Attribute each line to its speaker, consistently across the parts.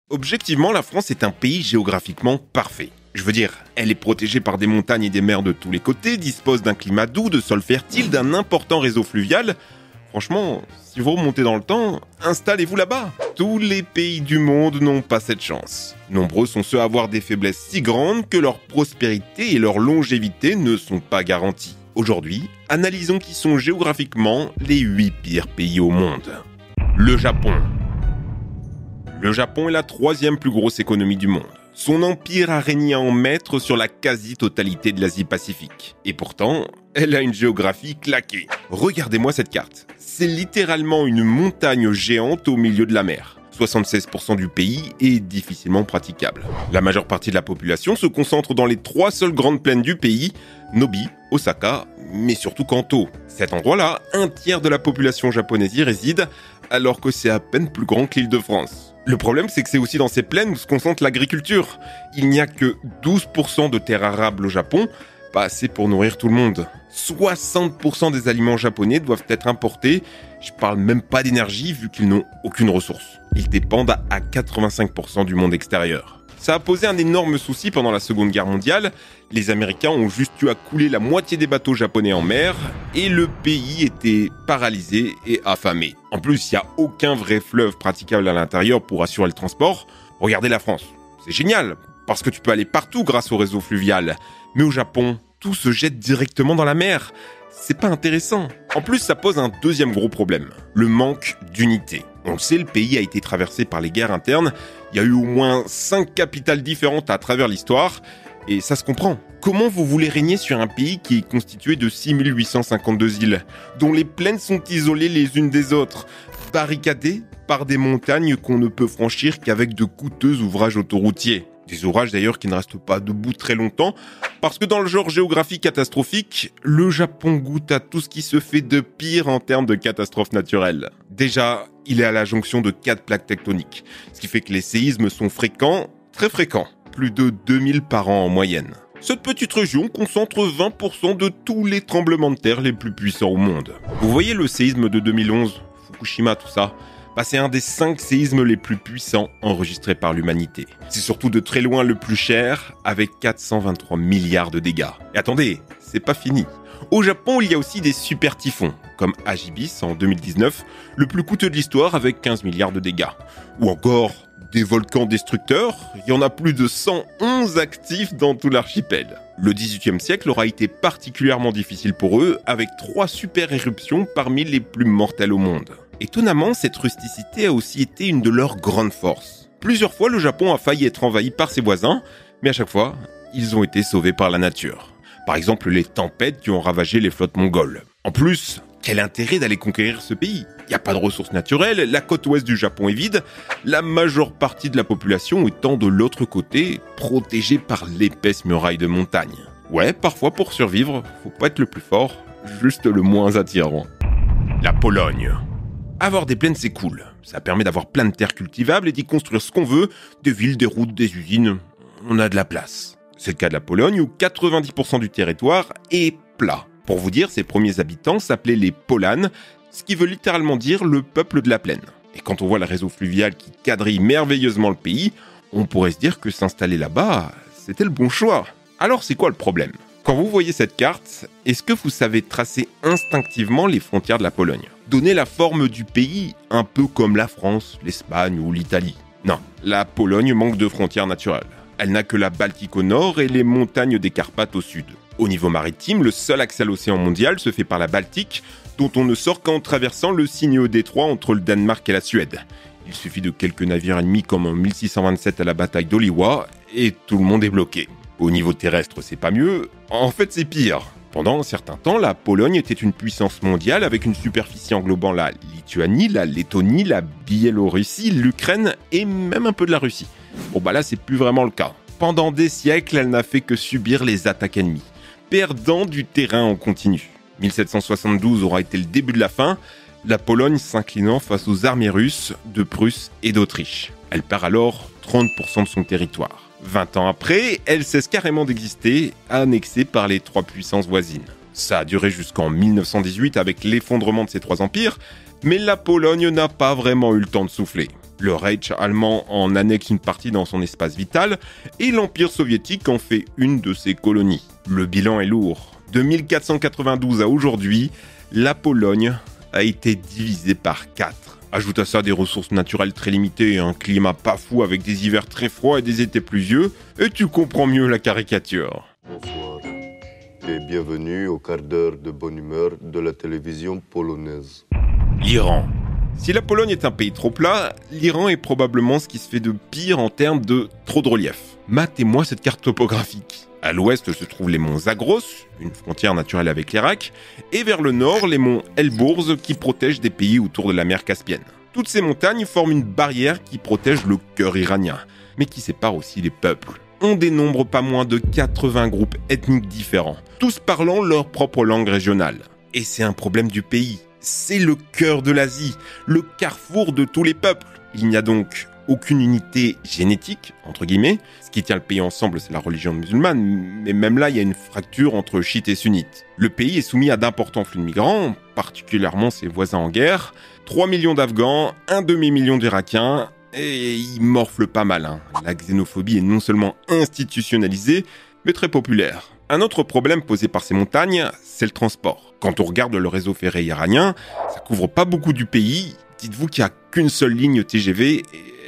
Speaker 1: Objectivement, la France est un pays géographiquement parfait. Je veux dire, elle est protégée par des montagnes et des mers de tous les côtés, dispose d'un climat doux, de sols fertiles, d'un important réseau fluvial. Franchement, si vous remontez dans le temps, installez-vous là-bas. Tous les pays du monde n'ont pas cette chance. Nombreux sont ceux à avoir des faiblesses si grandes que leur prospérité et leur longévité ne sont pas garanties. Aujourd'hui, analysons qui sont géographiquement les 8 pires pays au monde. Le Japon. Le Japon est la 3e plus grosse économie du monde. Son empire a régné en maître sur la quasi-totalité de l'Asie-Pacifique. Et pourtant, elle a une géographie claquée. Regardez-moi cette carte. C'est littéralement une montagne géante au milieu de la mer. 76% du pays est difficilement praticable. La majeure partie de la population se concentre dans les 3 seules grandes plaines du pays, Nobi, Osaka, mais surtout Kanto. Cet endroit-là, un tiers de la population japonaise y réside, alors que c'est à peine plus grand que l'Île-de-France. Le problème, c'est que c'est aussi dans ces plaines où se concentre l'agriculture. Il n'y a que 12% de terres arables au Japon, pas assez pour nourrir tout le monde. 60% des aliments japonais doivent être importés. Je parle même pas d'énergie vu qu'ils n'ont aucune ressource. Ils dépendent à 85% du monde extérieur. Ça a posé un énorme souci pendant la Seconde Guerre mondiale. Les Américains ont juste eu à couler la moitié des bateaux japonais en mer et le pays était paralysé et affamé. En plus, il n'y a aucun vrai fleuve praticable à l'intérieur pour assurer le transport. Regardez la France. C'est génial, parce que tu peux aller partout grâce au réseau fluvial. Mais au Japon, tout se jette directement dans la mer. C'est pas intéressant. En plus, ça pose un deuxième gros problème, le manque d'unité. On le sait, le pays a été traversé par les guerres internes. Il y a eu au moins 5 capitales différentes à travers l'histoire. Et ça se comprend. Comment vous voulez régner sur un pays qui est constitué de 6852 îles, dont les plaines sont isolées les unes des autres, barricadées par des montagnes qu'on ne peut franchir qu'avec de coûteux ouvrages autoroutiers. Des ouvrages d'ailleurs qui ne restent pas debout très longtemps, parce que dans le genre géographie catastrophique, le Japon goûte à tout ce qui se fait de pire en termes de catastrophes naturelles. Déjà, il est à la jonction de 4 plaques tectoniques, ce qui fait que les séismes sont fréquents, très fréquents, plus de 2000 par an en moyenne. Cette petite région concentre 20% de tous les tremblements de terre les plus puissants au monde. Vous voyez le séisme de 2011, Fukushima, tout ça ? C'est un des 5 séismes les plus puissants enregistrés par l'humanité. C'est surtout de très loin le plus cher, avec 423 milliards de dégâts. Et attendez, c'est pas fini. Au Japon, il y a aussi des super typhons, comme Hagibis en 2019, le plus coûteux de l'histoire avec 15 milliards de dégâts. Ou encore des volcans destructeurs, il y en a plus de 111 actifs dans tout l'archipel. Le XVIIIe siècle aura été particulièrement difficile pour eux, avec 3 super éruptions parmi les plus mortelles au monde. Étonnamment, cette rusticité a aussi été une de leurs grandes forces. Plusieurs fois, le Japon a failli être envahi par ses voisins, mais à chaque fois, ils ont été sauvés par la nature. Par exemple, les tempêtes qui ont ravagé les flottes mongoles. En plus, quel intérêt d'aller conquérir ce pays ? Il n'y a pas de ressources naturelles, la côte ouest du Japon est vide, la majeure partie de la population étant de l'autre côté, protégée par l'épaisse muraille de montagne. Ouais, parfois pour survivre, faut pas être le plus fort, juste le moins attirant. La Pologne. Avoir des plaines, c'est cool. Ça permet d'avoir plein de terres cultivables et d'y construire ce qu'on veut, des villes, des routes, des usines. On a de la place. C'est le cas de la Pologne où 90% du territoire est plat. Pour vous dire, ses premiers habitants s'appelaient les Polanes, ce qui veut littéralement dire le peuple de la plaine. Et quand on voit le réseau fluvial qui quadrille merveilleusement le pays, on pourrait se dire que s'installer là-bas, c'était le bon choix. Alors c'est quoi le problème ? Quand vous voyez cette carte, est-ce que vous savez tracer instinctivement les frontières de la Pologne ? Donner la forme du pays, un peu comme la France, l'Espagne ou l'Italie. Non, la Pologne manque de frontières naturelles. Elle n'a que la Baltique au nord et les montagnes des Carpates au sud. Au niveau maritime, le seul accès à l'océan mondial se fait par la Baltique, dont on ne sort qu'en traversant le sinueux détroit entre le Danemark et la Suède. Il suffit de quelques navires ennemis comme en 1627 à la bataille d'Oliwa, et tout le monde est bloqué. Au niveau terrestre, c'est pas mieux. En fait, c'est pire. Pendant un certain temps, la Pologne était une puissance mondiale avec une superficie englobant la Lituanie, la Lettonie, la Biélorussie, l'Ukraine et même un peu de la Russie. Bon là, c'est plus vraiment le cas. Pendant des siècles, elle n'a fait que subir les attaques ennemies, perdant du terrain en continu. 1772 aura été le début de la fin, la Pologne s'inclinant face aux armées russes de Prusse et d'Autriche. Elle perd alors 30% de son territoire. 20 ans après, elle cesse carrément d'exister, annexée par les 3 puissances voisines. Ça a duré jusqu'en 1918 avec l'effondrement de ces 3 empires, mais la Pologne n'a pas vraiment eu le temps de souffler. Le Reich allemand en annexe une partie dans son espace vital et l'Empire soviétique en fait une de ses colonies. Le bilan est lourd. De 1492 à aujourd'hui, la Pologne a été divisée par 4. Ajoute à ça des ressources naturelles très limitées, un climat pas fou avec des hivers très froids et des étés pluvieux, et tu comprends mieux la caricature.
Speaker 2: Bonsoir et bienvenue au quart d'heure de bonne humeur de la télévision polonaise.
Speaker 1: L'Iran. Si la Pologne est un pays trop plat, l'Iran est probablement ce qui se fait de pire en termes de trop de relief. Matez-moi cette carte topographique. À l'ouest se trouvent les monts Zagros, une frontière naturelle avec l'Irak, et vers le nord, les monts Elbourz qui protègent des pays autour de la mer Caspienne. Toutes ces montagnes forment une barrière qui protège le cœur iranien, mais qui sépare aussi les peuples. On dénombre pas moins de 80 groupes ethniques différents, tous parlant leur propre langue régionale. Et c'est un problème du pays. C'est le cœur de l'Asie, le carrefour de tous les peuples. Il n'y a donc aucune unité génétique, entre guillemets. Ce qui tient le pays ensemble, c'est la religion musulmane, mais même là, il y a une fracture entre chiites et sunnites. Le pays est soumis à d'importants flux de migrants, particulièrement ses voisins en guerre. 3 millions d'Afghans, un demi-million d'Irakiens, et ils morflent pas mal. La xénophobie est non seulement institutionnalisée, mais très populaire. Un autre problème posé par ces montagnes, c'est le transport. Quand on regarde le réseau ferré iranien, ça couvre pas beaucoup du pays. Dites-vous qu'il n'y a qu'une seule ligne TGV et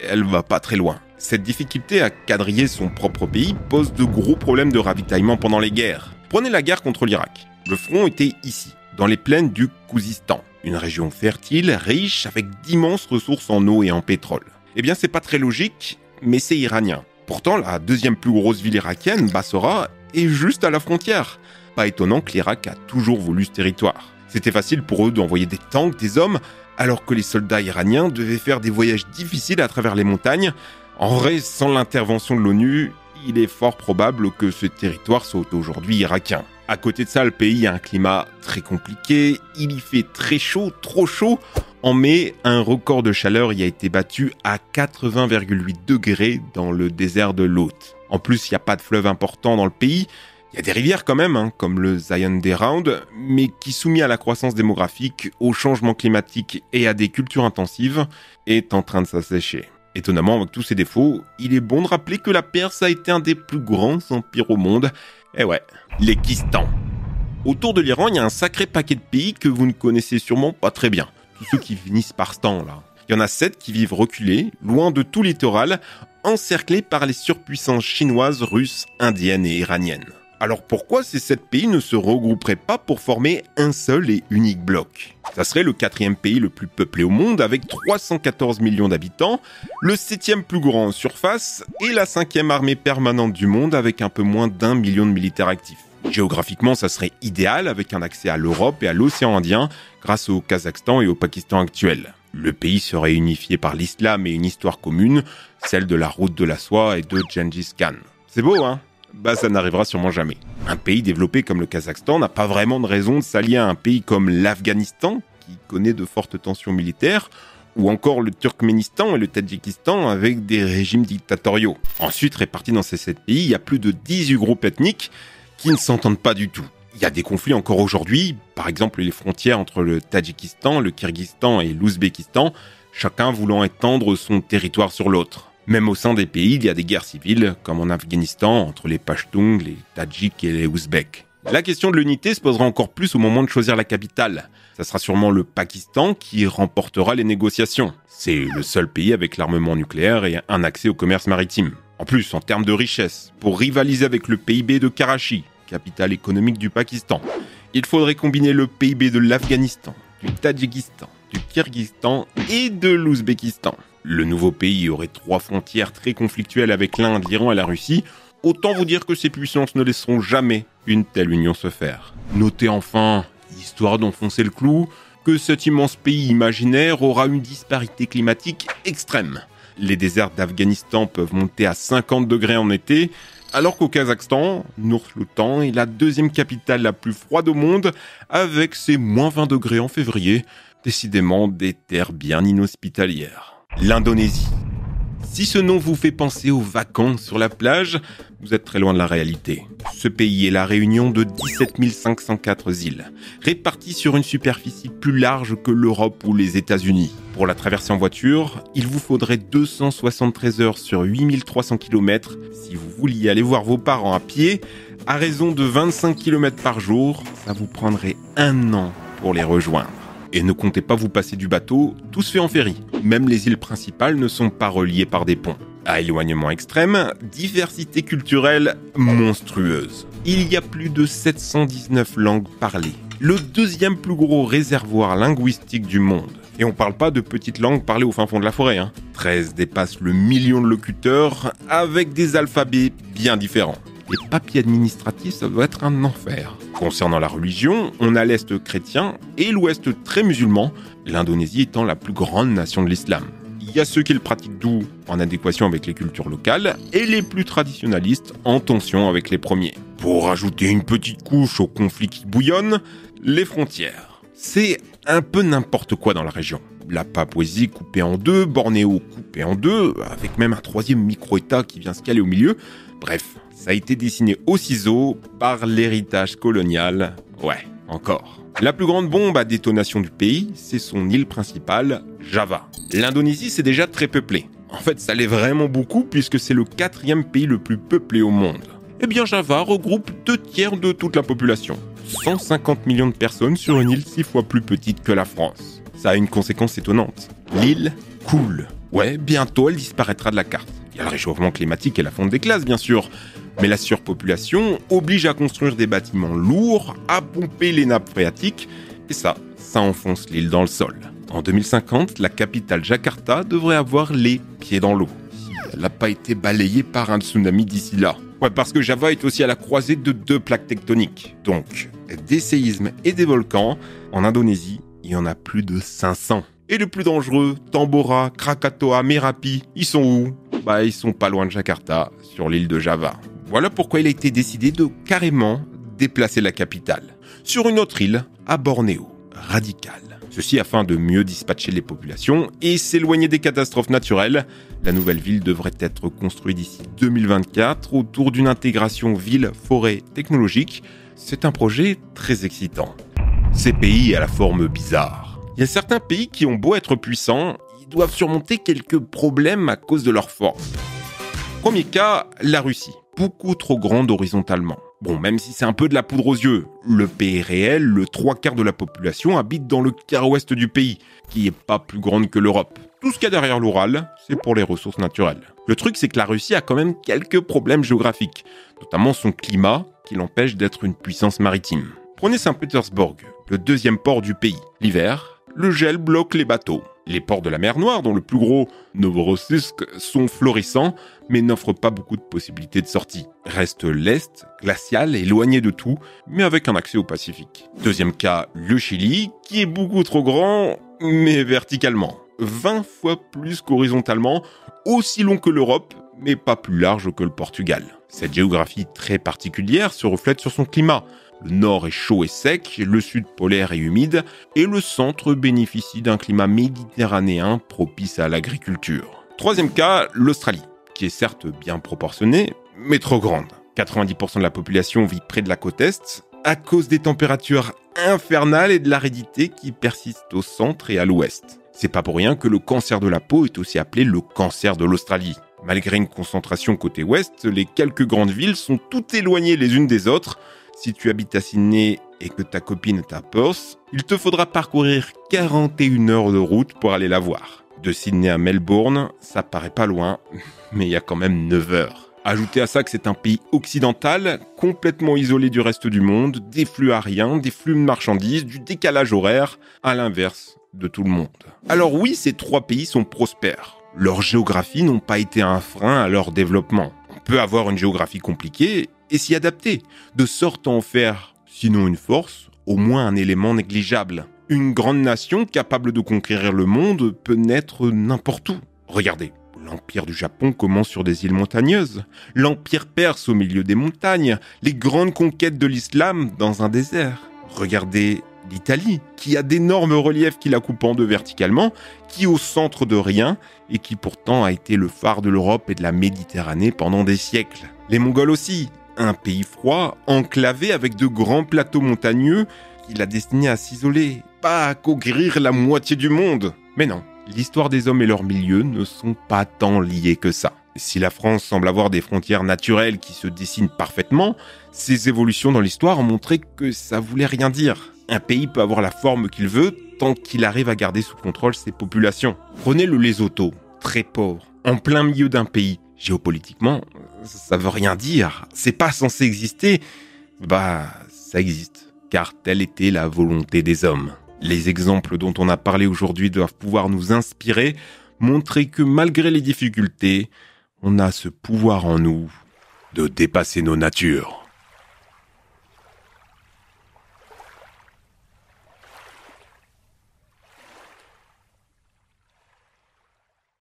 Speaker 1: elle va pas très loin. Cette difficulté à quadriller son propre pays pose de gros problèmes de ravitaillement pendant les guerres. Prenez la guerre contre l'Irak. Le front était ici, dans les plaines du Khouzistan, une région fertile, riche, avec d'immenses ressources en eau et en pétrole. Eh bien, c'est pas très logique, mais c'est iranien. Pourtant, la deuxième plus grosse ville irakienne, Bassora, est juste à la frontière. Pas étonnant que l'Irak a toujours voulu ce territoire. C'était facile pour eux d'envoyer des tanks, des hommes, alors que les soldats iraniens devaient faire des voyages difficiles à travers les montagnes. En vrai, sans l'intervention de l'ONU, il est fort probable que ce territoire soit aujourd'hui irakien. À côté de ça, le pays a un climat très compliqué, il y fait très chaud, trop chaud. En mai, un record de chaleur y a été battu à 80,8 degrés dans le désert de Lot. En plus, il n'y a pas de fleuve important dans le pays. Il y a des rivières quand même, comme le Zayan-Deraoud, mais qui, soumis à la croissance démographique, au changement climatique et à des cultures intensives, est en train de s'assécher. Étonnamment, avec tous ses défauts, il est bon de rappeler que la Perse a été un des plus grands empires au monde. Et ouais, l'Ekistan. Autour de l'Iran, il y a un sacré paquet de pays que vous ne connaissez sûrement pas très bien. Tous ceux qui finissent par stan, là. Il y en a 7 qui vivent reculés, loin de tout littoral, encerclés par les surpuissances chinoises, russes, indiennes et iraniennes. Alors pourquoi ces 7 pays ne se regrouperaient pas pour former un seul et unique bloc? Ça serait le 4e pays le plus peuplé au monde avec 314 millions d'habitants, le 7e plus grand en surface et la 5e armée permanente du monde avec un peu moins d'1 million de militaires actifs. Géographiquement, ça serait idéal avec un accès à l'Europe et à l'océan Indien grâce au Kazakhstan et au Pakistan actuels. Le pays serait unifié par l'islam et une histoire commune, celle de la route de la soie et de Gengis Khan. C'est beau, hein? Bah ça n'arrivera sûrement jamais. Un pays développé comme le Kazakhstan n'a pas vraiment de raison de s'allier à un pays comme l'Afghanistan, qui connaît de fortes tensions militaires, ou encore le Turkménistan et le Tadjikistan avec des régimes dictatoriaux. Ensuite, répartis dans ces 7 pays, il y a plus de 18 groupes ethniques qui ne s'entendent pas du tout. Il y a des conflits encore aujourd'hui, par exemple les frontières entre le Tadjikistan, le Kirghizistan et l'Ouzbékistan, chacun voulant étendre son territoire sur l'autre. Même au sein des pays, il y a des guerres civiles, comme en Afghanistan, entre les Pashtuns, les Tadjiks et les Ouzbeks. La question de l'unité se posera encore plus au moment de choisir la capitale. Ça sera sûrement le Pakistan qui remportera les négociations. C'est le seul pays avec l'armement nucléaire et un accès au commerce maritime. En plus, en termes de richesse, pour rivaliser avec le PIB de Karachi, capitale économique du Pakistan, il faudrait combiner le PIB de l'Afghanistan, du Tadjikistan, du Kirghizistan et de l'Ouzbékistan. Le nouveau pays aurait 3 frontières très conflictuelles avec l'Inde, l'Iran et la Russie. Autant vous dire que ces puissances ne laisseront jamais une telle union se faire. Notez enfin, histoire d'enfoncer le clou, que cet immense pays imaginaire aura une disparité climatique extrême. Les déserts d'Afghanistan peuvent monter à 50 degrés en été, alors qu'au Kazakhstan, Nur-Sultan est la 2e capitale la plus froide au monde, avec ses moins 20 degrés en février. Décidément des terres bien inhospitalières. L'Indonésie. Si ce nom vous fait penser aux vacances sur la plage, vous êtes très loin de la réalité. Ce pays est la réunion de 17 504 îles, réparties sur une superficie plus large que l'Europe ou les États-Unis. Pour la traverser en voiture, il vous faudrait 273 heures sur 8300 km. Si vous vouliez aller voir vos parents à pied, à raison de 25 km par jour, ça vous prendrait 1 an pour les rejoindre. Et ne comptez pas vous passer du bateau, tout se fait en ferry. Même les îles principales ne sont pas reliées par des ponts. À éloignement extrême, diversité culturelle monstrueuse. Il y a plus de 719 langues parlées. Le 2e plus gros réservoir linguistique du monde. Et on parle pas de petites langues parlées au fin fond de la forêt. 13 dépassent le million de locuteurs avec des alphabets bien différents. Les papiers administratifs, ça doit être un enfer. Concernant la religion, on a l'Est chrétien et l'Ouest très musulman, l'Indonésie étant la plus grande nation de l'islam. Il y a ceux qui le pratiquent doux, en adéquation avec les cultures locales, et les plus traditionalistes, en tension avec les premiers. Pour ajouter une petite couche au conflit qui bouillonne, les frontières. C'est un peu n'importe quoi dans la région. La Papouasie coupée en 2, Bornéo coupé en 2, avec même un 3e micro-état qui vient se caler au milieu. Bref, ça a été dessiné au ciseau par l'héritage colonial. Ouais, encore. La plus grande bombe à détonation du pays, c'est son île principale, Java. L'Indonésie, c'est déjà très peuplé. En fait, ça l'est vraiment beaucoup puisque c'est le 4e pays le plus peuplé au monde. Eh bien, Java regroupe 2/3 de toute la population. 150 millions de personnes sur une île 6 fois plus petite que la France. Ça a une conséquence étonnante. L'île coule. Ouais, bientôt elle disparaîtra de la carte. Il y a le réchauffement climatique et la fonte des glaces, bien sûr. Mais la surpopulation oblige à construire des bâtiments lourds, à pomper les nappes phréatiques, et ça enfonce l'île dans le sol. En 2050, la capitale Jakarta devrait avoir les pieds dans l'eau. Si elle n'a pas été balayée par un tsunami d'ici là. Ouais, parce que Java est aussi à la croisée de 2 plaques tectoniques. Donc, des séismes et des volcans. En Indonésie, il y en a plus de 500. Et le plus dangereux, Tambora, Krakatoa, Merapi, ils sont où ? Ils sont pas loin de Jakarta, sur l'île de Java. Voilà pourquoi il a été décidé de carrément déplacer la capitale sur une autre île, à Bornéo, radical. Ceci afin de mieux dispatcher les populations et s'éloigner des catastrophes naturelles. La nouvelle ville devrait être construite d'ici 2024 autour d'une intégration ville-forêt technologique. C'est un projet très excitant. Ces pays à la forme bizarre. Il y a certains pays qui ont beau être puissants, ils doivent surmonter quelques problèmes à cause de leur forme. Premier cas, la Russie. Beaucoup trop grande horizontalement. Bon, même si c'est un peu de la poudre aux yeux, le pays réel, le 3/4 de la population habite dans le quart ouest du pays, qui est pas plus grande que l'Europe. Tout ce qu'il y a derrière l'Oural, c'est pour les ressources naturelles. Le truc, c'est que la Russie a quand même quelques problèmes géographiques, notamment son climat, qui l'empêche d'être une puissance maritime. Prenez Saint-Pétersbourg, le 2e port du pays. L'hiver, le gel bloque les bateaux. Les ports de la mer Noire, dont le plus gros, Novorossiysk, sont florissants, mais n'offrent pas beaucoup de possibilités de sortie. Reste l'Est, glacial, éloigné de tout, mais avec un accès au Pacifique. 2e cas, le Chili, qui est beaucoup trop grand, mais verticalement. 20 fois plus qu'horizontalement, aussi long que l'Europe, mais pas plus large que le Portugal. Cette géographie très particulière se reflète sur son climat. Le nord est chaud et sec, le sud polaire et humide, et le centre bénéficie d'un climat méditerranéen propice à l'agriculture. 3e cas, l'Australie, qui est certes bien proportionnée, mais trop grande. 90% de la population vit près de la côte est, à cause des températures infernales et de l'aridité qui persistent au centre et à l'ouest. C'est pas pour rien que le cancer de la peau est aussi appelé le cancer de l'Australie. Malgré une concentration côté ouest, les quelques grandes villes sont toutes éloignées les unes des autres. Si tu habites à Sydney et que ta copine est à Perth, il te faudra parcourir 41 heures de route pour aller la voir. De Sydney à Melbourne, ça paraît pas loin, mais il y a quand même 9 heures. Ajoutez à ça que c'est un pays occidental, complètement isolé du reste du monde, des flux aériens, des flux de marchandises, du décalage horaire, à l'inverse de tout le monde. Alors oui, ces 3 pays sont prospères. Leur géographie n'ont pas été un frein à leur développement. On peut avoir une géographie compliquée et s'y adapter, de sorte à en faire, sinon une force, au moins un élément négligeable. Une grande nation capable de conquérir le monde peut naître n'importe où. Regardez, l'empire du Japon commence sur des îles montagneuses, l'empire perse au milieu des montagnes, les grandes conquêtes de l'islam dans un désert. Regardez L'Italie, qui a d'énormes reliefs qui la coupent en deux verticalement, qui est au centre de rien et qui pourtant a été le phare de l'Europe et de la Méditerranée pendant des siècles. Les Mongols aussi, un pays froid, enclavé avec de grands plateaux montagneux qu'il a destiné à s'isoler, pas à conquérir la moitié du monde. Mais non, l'histoire des hommes et leurs milieux ne sont pas tant liés que ça. Si la France semble avoir des frontières naturelles qui se dessinent parfaitement, ces évolutions dans l'histoire ont montré que ça voulait rien dire. Un pays peut avoir la forme qu'il veut tant qu'il arrive à garder sous contrôle ses populations. Prenez le Lesotho, très pauvre, en plein milieu d'un pays. Géopolitiquement, ça veut rien dire. C'est pas censé exister. Ça existe, car telle était la volonté des hommes. Les exemples dont on a parlé aujourd'hui doivent pouvoir nous inspirer, montrer que malgré les difficultés, on a ce pouvoir en nous de dépasser nos natures.